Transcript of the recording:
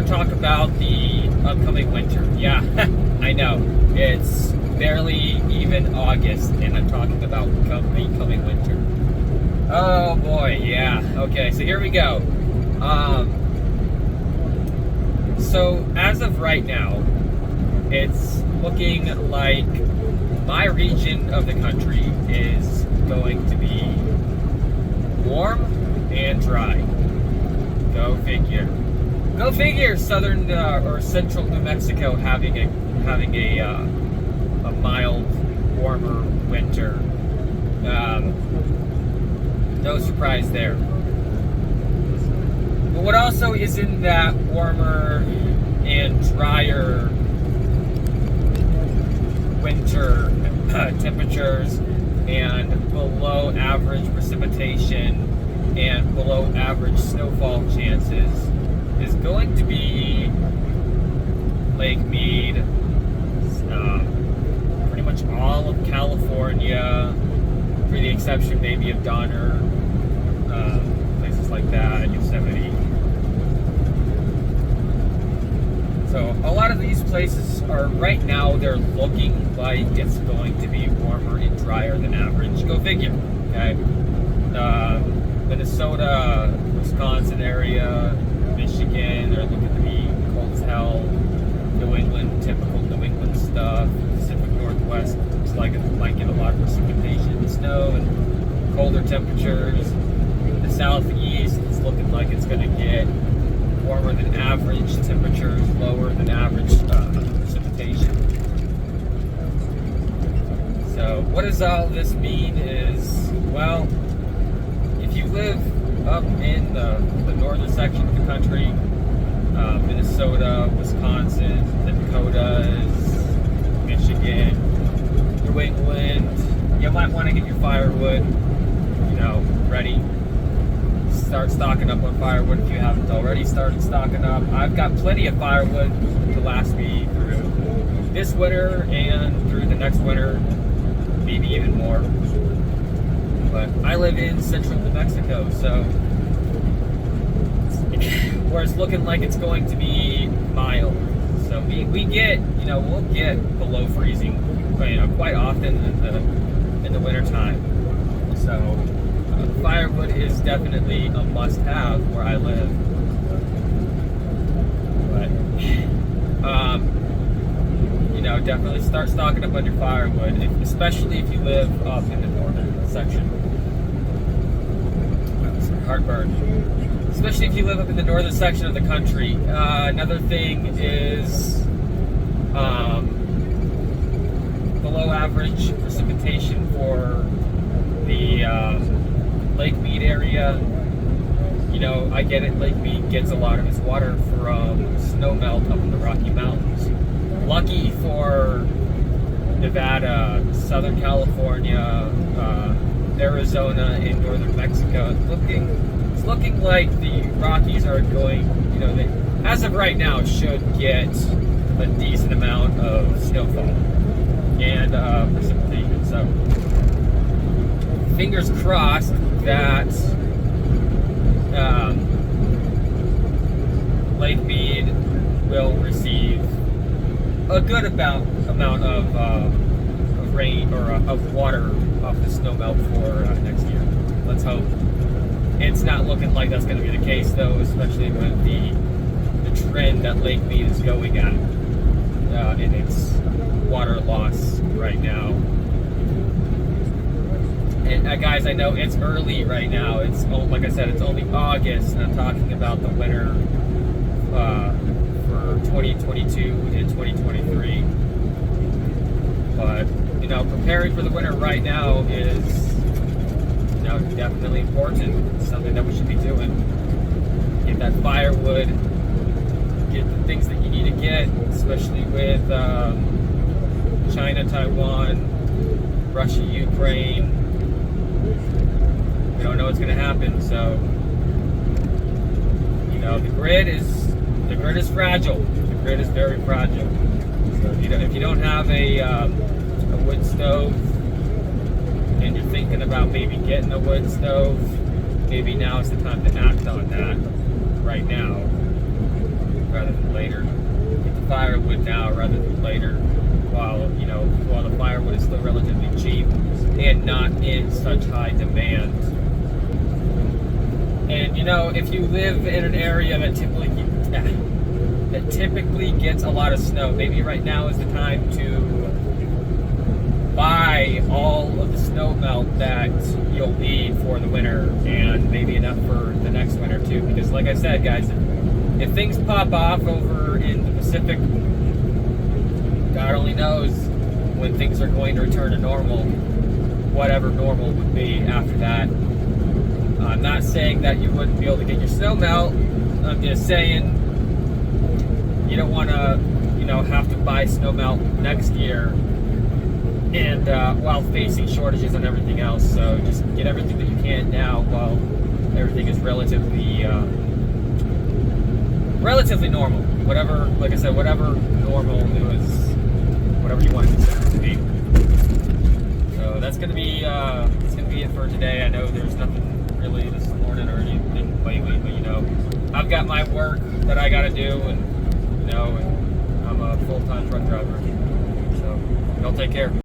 to talk about the upcoming winter. Yeah, I know. It's barely even August, and I'm talking about the coming winter. Oh boy, yeah. Okay, so here we go. So as of right now, it's looking like my region of the country is going to be warm and dry. Go figure. Go figure. Southern or central New Mexico having a mild, warmer winter. No surprise there. But what also is in that warmer and drier winter temperatures and below average precipitation and below average snowfall chances is going to be Lake Mead, pretty much all of California, for the exception maybe of Donner, places like that, Yosemite. So a lot of these places are right now, they're looking like it's going to be warmer and drier than average. Go figure. Okay. Minnesota, Wisconsin area, Michigan, they're looking to be cold as hell. New England, typical New England stuff. Pacific Northwest looks like it might get a lot of precipitation, snow, and colder temperatures. The Southeast is looking like it's going to get warmer than average temperatures, lower than average precipitation. So what does all this mean is, well, if you live up in the northern section of the country, Minnesota, Wisconsin, the Dakotas, Michigan, New England, you might want to get your firewood, ready. Start stocking up on firewood if you haven't already started stocking up. I've got plenty of firewood to last me through this winter and through the next winter, maybe even more. But I live in central New Mexico, so where it's looking like it's going to be mild. So we get, we'll get below freezing, quite often in the winter time. So firewood is definitely a must-have where I live. But definitely start stocking up on your firewood, especially if you live up in the northern section. Heartburn. Especially if you live up in the northern section of the country. Another thing is below average precipitation for the Lake Mead area. I get it. Lake Mead gets a lot of its water from snow melt up in the Rocky Mountains. Lucky for Nevada, Southern California, Arizona, and northern Mexico, it's looking like the Rockies are going, as of right now, should get a decent amount of snowfall and precipitation. So, fingers crossed that Lake Mead will receive a good amount of rain or of water off the snowmelt for next year. Let's hope. It's not looking like that's going to be the case, though, especially with the trend that Lake Mead is going at in its water loss right now. And guys, I know it's early right now. It's like I said, it's only August, and I'm talking about the winter for 2022 and 2023. But preparing for the winter right now is definitely important. It's something that we should be doing. Get that firewood. Get the things that you need to get, especially with China, Taiwan, Russia, Ukraine. We don't know what's going to happen, so the grid is fragile. The grid is very fragile. So if you don't have a wood stove and you're thinking about maybe getting a wood stove, maybe now is the time to act on that right now. rather than later. Get the firewood now rather than later, while the firewood is still relatively cheap and not in such high demand. And if you live in an area that typically gets a lot of snow, maybe right now is the time to buy all of the snow melt that you'll need for the winter, and maybe enough for the next winter too. Because like I said, guys, if things pop off over in the Pacific, God only knows when things are going to return to normal, whatever normal would be after that. I'm not saying that you wouldn't be able to get your snow melt. I'm just saying you don't want to, have to buy snow melt next year, and while facing shortages and everything else. So just get everything that you can now while everything is relatively normal. Whatever, like I said, whatever normal is, whatever you want to consider it to be. So that's gonna be it for today. I know there's nothing really this morning or anything lately, but I've got my work that I gotta do, and and I'm a full-time truck driver. So y'all take care.